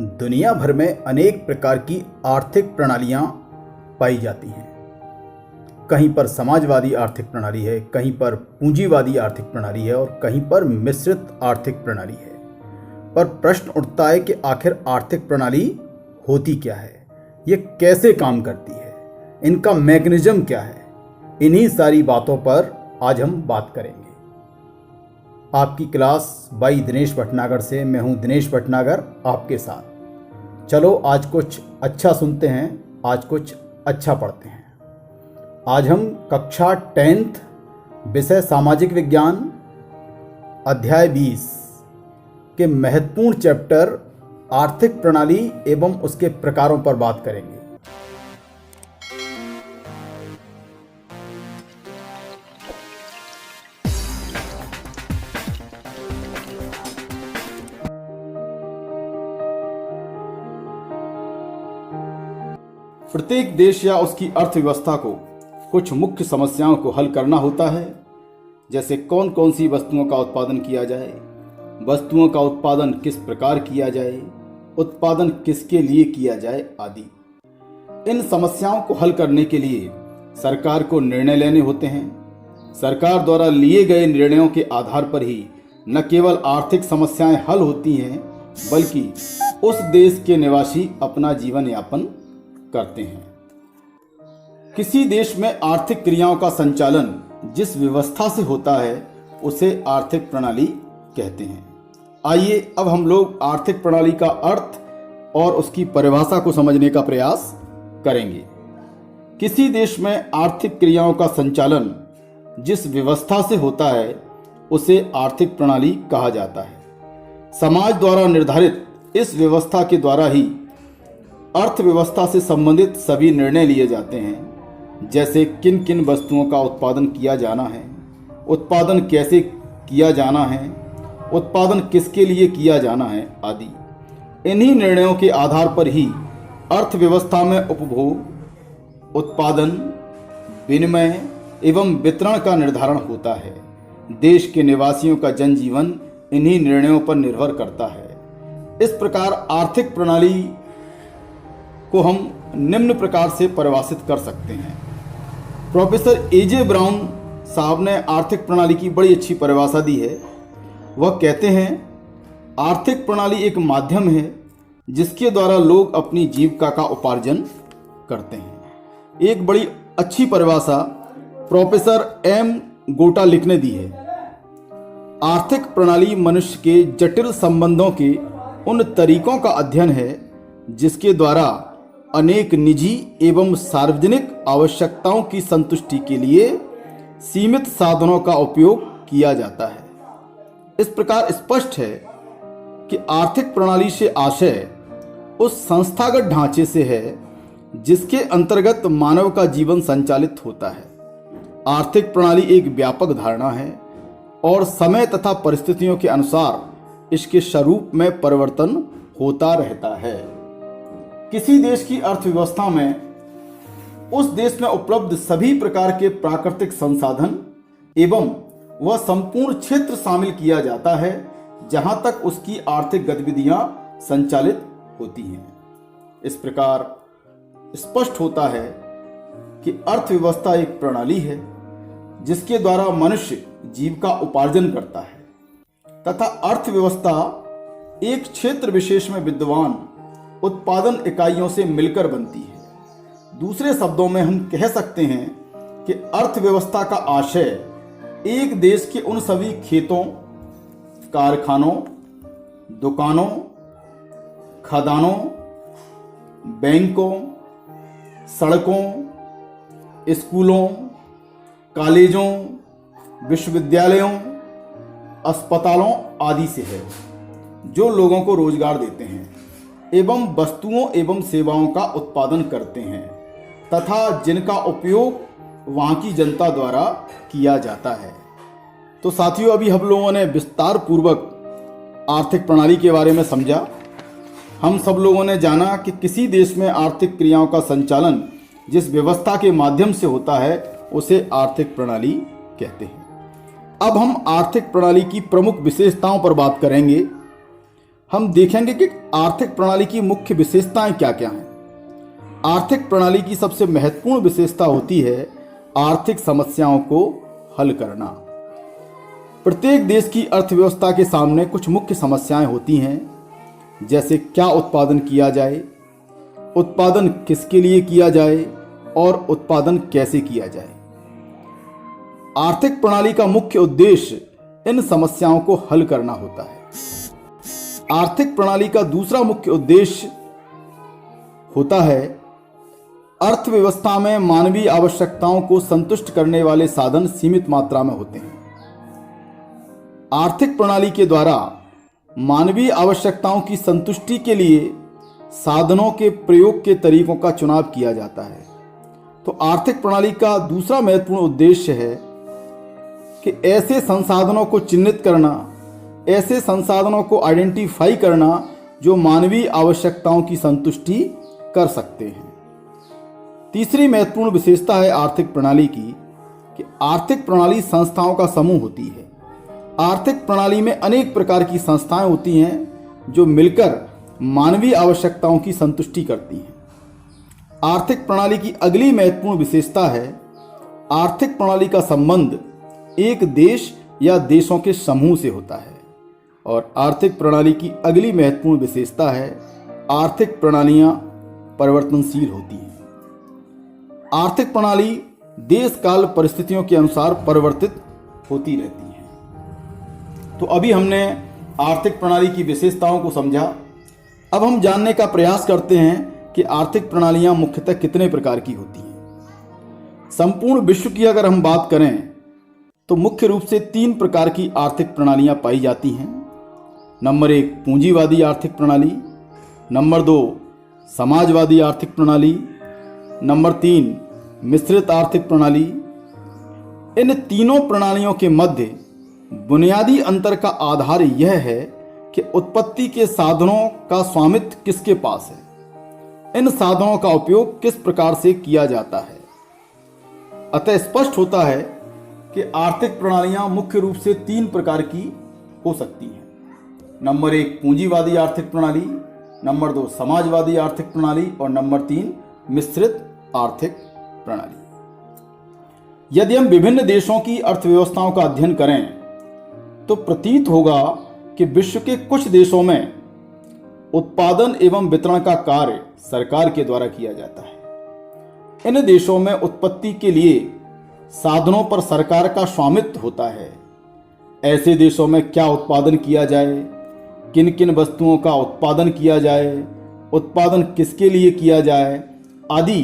दुनिया भर में अनेक प्रकार की आर्थिक प्रणालियां पाई जाती हैं। कहीं पर समाजवादी आर्थिक प्रणाली है, कहीं पर पूंजीवादी आर्थिक प्रणाली है और कहीं पर मिश्रित आर्थिक प्रणाली है। पर प्रश्न उठता है कि आखिर आर्थिक प्रणाली होती क्या है, ये कैसे काम करती है, इनका मैकेनिज्म क्या है। इन्हीं सारी बातों पर आज हम बात करेंगे। आपकी क्लास बाई दिनेश भटनागर से मैं हूं दिनेश भटनागर आपके साथ। चलो आज कुछ अच्छा सुनते हैं, आज कुछ अच्छा पढ़ते हैं। आज हम कक्षा 10th विषय सामाजिक विज्ञान अध्याय 20 के महत्वपूर्ण चैप्टर आर्थिक प्रणाली एवं उसके प्रकारों पर बात करेंगे। प्रत्येक देश या उसकी अर्थव्यवस्था को कुछ मुख्य समस्याओं को हल करना होता है, जैसे कौन कौन सी वस्तुओं का उत्पादन किया जाए, वस्तुओं का उत्पादन किस प्रकार किया जाए, उत्पादन किसके लिए किया जाए आदि। इन समस्याओं को हल करने के लिए सरकार को निर्णय लेने होते हैं। सरकार द्वारा लिए गए निर्णयों के आधार पर ही न केवल आर्थिक समस्याएं हल होती हैं, बल्कि उस देश के निवासी अपना जीवन यापन करते हैं। किसी देश में आर्थिक क्रियाओं का संचालन जिस व्यवस्था से होता है उसे आर्थिक प्रणाली कहते हैं। आइए अब हम लोग आर्थिक प्रणाली का अर्थ और उसकी परिभाषा को समझने का प्रयास करेंगे। किसी देश में आर्थिक क्रियाओं का संचालन जिस व्यवस्था से होता है उसे आर्थिक प्रणाली कहा जाता है। समाज द्वारा निर्धारित इस व्यवस्था के द्वारा ही अर्थव्यवस्था से संबंधित सभी निर्णय लिए जाते हैं, जैसे किन किन वस्तुओं का उत्पादन किया जाना है, उत्पादन कैसे किया जाना है, उत्पादन किसके लिए किया जाना है आदि। इन्हीं निर्णयों के आधार पर ही अर्थव्यवस्था में उपभोग, उत्पादन, विनिमय एवं वितरण का निर्धारण होता है। देश के निवासियों का जनजीवन इन्हीं निर्णयों पर निर्भर करता है। इस प्रकार आर्थिक प्रणाली को हम निम्न प्रकार से परिभाषित कर सकते हैं। प्रोफेसर एजे ब्राउन साहब ने आर्थिक प्रणाली की बड़ी अच्छी परिभाषा दी है। वह कहते हैं, आर्थिक प्रणाली एक माध्यम है जिसके द्वारा लोग अपनी जीविका का उपार्जन करते हैं। एक बड़ी अच्छी परिभाषा प्रोफेसर एम गोटालिक ने दी है। आर्थिक प्रणाली मनुष्य के जटिल संबंधों के उन तरीकों का अध्ययन है जिसके द्वारा अनेक निजी एवं सार्वजनिक आवश्यकताओं की संतुष्टि के लिए सीमित साधनों का उपयोग किया जाता है। इस प्रकार स्पष्ट है कि आर्थिक प्रणाली से आशय उस संस्थागत ढांचे से है जिसके अंतर्गत मानव का जीवन संचालित होता है। आर्थिक प्रणाली एक व्यापक धारणा है और समय तथा परिस्थितियों के अनुसार इसके स्वरूप में परिवर्तन होता रहता है। किसी देश की अर्थव्यवस्था में उस देश में उपलब्ध सभी प्रकार के प्राकृतिक संसाधन एवं वह संपूर्ण क्षेत्र शामिल किया जाता है जहां तक उसकी आर्थिक गतिविधियां संचालित होती हैं। इस प्रकार स्पष्ट होता है कि अर्थव्यवस्था एक प्रणाली है जिसके द्वारा मनुष्य जीविका उपार्जन करता है तथा अर्थव्यवस्था एक क्षेत्र विशेष में विद्यमान उत्पादन इकाइयों से मिलकर बनती है। दूसरे शब्दों में हम कह सकते हैं कि अर्थव्यवस्था का आशय एक देश के उन सभी खेतों, कारखानों, दुकानों, खदानों, बैंकों, सड़कों, स्कूलों, कॉलेजों, विश्वविद्यालयों, अस्पतालों आदि से है, जो लोगों को रोजगार देते हैं एवं वस्तुओं एवं सेवाओं का उत्पादन करते हैं तथा जिनका उपयोग वहाँ की जनता द्वारा किया जाता है। तो साथियों, अभी हम लोगों ने विस्तार पूर्वक आर्थिक प्रणाली के बारे में समझा। हम सब लोगों ने जाना कि किसी देश में आर्थिक क्रियाओं का संचालन जिस व्यवस्था के माध्यम से होता है उसे आर्थिक प्रणाली कहते हैं। अब हम आर्थिक प्रणाली की प्रमुख विशेषताओं पर बात करेंगे। हम देखेंगे कि आर्थिक प्रणाली की मुख्य विशेषताएं क्या क्या हैं। आर्थिक प्रणाली की सबसे महत्वपूर्ण विशेषता होती है आर्थिक समस्याओं को हल करना। प्रत्येक देश की अर्थव्यवस्था के सामने कुछ मुख्य समस्याएं होती हैं, जैसे क्या उत्पादन किया जाए, उत्पादन किसके लिए किया जाए और उत्पादन कैसे किया जाए। आर्थिक प्रणाली का मुख्य उद्देश्य इन समस्याओं को हल करना होता है। आर्थिक प्रणाली का दूसरा मुख्य उद्देश्य होता है अर्थव्यवस्था में मानवीय आवश्यकताओं को संतुष्ट करने वाले साधन सीमित मात्रा में होते हैं। आर्थिक प्रणाली के द्वारा मानवीय आवश्यकताओं की संतुष्टि के लिए साधनों के प्रयोग के तरीकों का चुनाव किया जाता है। तो आर्थिक प्रणाली का दूसरा महत्वपूर्ण उद्देश्य है कि ऐसे संसाधनों को चिन्हित करना, ऐसे संसाधनों को आइडेंटिफाई करना जो मानवीय आवश्यकताओं की संतुष्टि कर सकते हैं। तीसरी महत्वपूर्ण विशेषता है आर्थिक प्रणाली की कि आर्थिक प्रणाली संस्थाओं का समूह होती है। आर्थिक प्रणाली में अनेक प्रकार की संस्थाएं होती हैं जो मिलकर मानवीय आवश्यकताओं की संतुष्टि करती हैं। आर्थिक प्रणाली की अगली महत्वपूर्ण विशेषता है आर्थिक प्रणाली का संबंध एक देश या देशों के समूह से होता है। और आर्थिक प्रणाली की अगली महत्वपूर्ण विशेषता है आर्थिक प्रणालियां परिवर्तनशील होती हैं। आर्थिक प्रणाली देश काल परिस्थितियों के अनुसार परिवर्तित होती रहती है। तो अभी हमने आर्थिक प्रणाली की विशेषताओं को समझा। अब हम जानने का प्रयास करते हैं कि आर्थिक प्रणालियां मुख्यतः कितने प्रकार की होती हैं। संपूर्ण विश्व की अगर हम बात करें तो मुख्य रूप से 3 प्रकार की आर्थिक प्रणालियां पाई जाती हैं। नंबर 1 पूंजीवादी आर्थिक प्रणाली, नंबर 2 समाजवादी आर्थिक प्रणाली, नंबर 3 मिश्रित आर्थिक प्रणाली। इन तीनों प्रणालियों के मध्य बुनियादी अंतर का आधार यह है कि उत्पत्ति के साधनों का स्वामित्व किसके पास है, इन साधनों का उपयोग किस प्रकार से किया जाता है। अतः स्पष्ट होता है कि आर्थिक प्रणालियां मुख्य रूप से 3 प्रकार की हो सकती हैं। नंबर 1 पूंजीवादी आर्थिक प्रणाली, नंबर 2 समाजवादी आर्थिक प्रणाली और नंबर 3 मिश्रित आर्थिक प्रणाली। यदि हम विभिन्न देशों की अर्थव्यवस्थाओं का अध्ययन करें तो प्रतीत होगा कि विश्व के कुछ देशों में उत्पादन एवं वितरण का कार्य सरकार के द्वारा किया जाता है। इन देशों में उत्पत्ति के लिए साधनों पर सरकार का स्वामित्व होता है। ऐसे देशों में क्या उत्पादन किया जाए, किन किन वस्तुओं का उत्पादन किया जाए, उत्पादन किसके लिए किया जाए आदि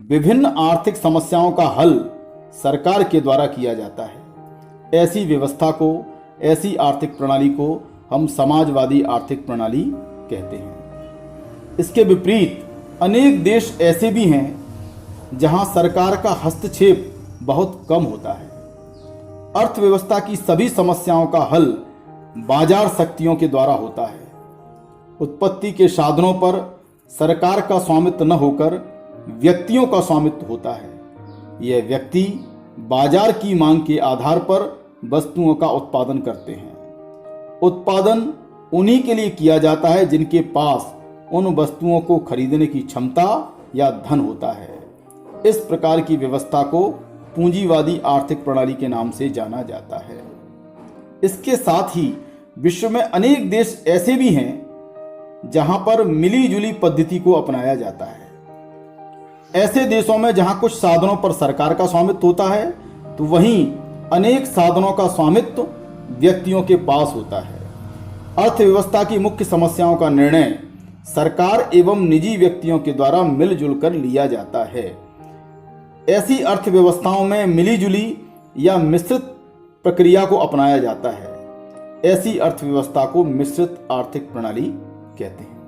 विभिन्न आर्थिक समस्याओं का हल सरकार के द्वारा किया जाता है। ऐसी व्यवस्था को, ऐसी आर्थिक प्रणाली को हम समाजवादी आर्थिक प्रणाली कहते हैं। इसके विपरीत अनेक देश ऐसे भी हैं जहां सरकार का हस्तक्षेप बहुत कम होता है। अर्थव्यवस्था की सभी समस्याओं का हल बाजार शक्तियों के द्वारा होता है। उत्पत्ति के साधनों पर सरकार का स्वामित्व न होकर व्यक्तियों का स्वामित्व होता है। यह व्यक्ति बाजार की मांग के आधार पर वस्तुओं का उत्पादन करते हैं। उत्पादन उन्हीं के लिए किया जाता है जिनके पास उन वस्तुओं को खरीदने की क्षमता या धन होता है। इस प्रकार की व्यवस्था को पूंजीवादी आर्थिक प्रणाली के नाम से जाना जाता है। इसके साथ ही विश्व में अनेक देश ऐसे भी हैं जहां पर मिली जुली पद्धति को अपनाया जाता है। ऐसे देशों में जहां कुछ साधनों पर सरकार का स्वामित्व होता है तो वहीं अनेक साधनों का स्वामित्व व्यक्तियों के पास होता है। अर्थव्यवस्था की मुख्य समस्याओं का निर्णय सरकार एवं निजी व्यक्तियों के द्वारा मिलजुल कर लिया जाता है। ऐसी अर्थव्यवस्थाओं में मिलीजुली या मिश्रित प्रक्रिया को अपनाया जाता है। ऐसी अर्थव्यवस्था को मिश्रित आर्थिक प्रणाली कहते हैं।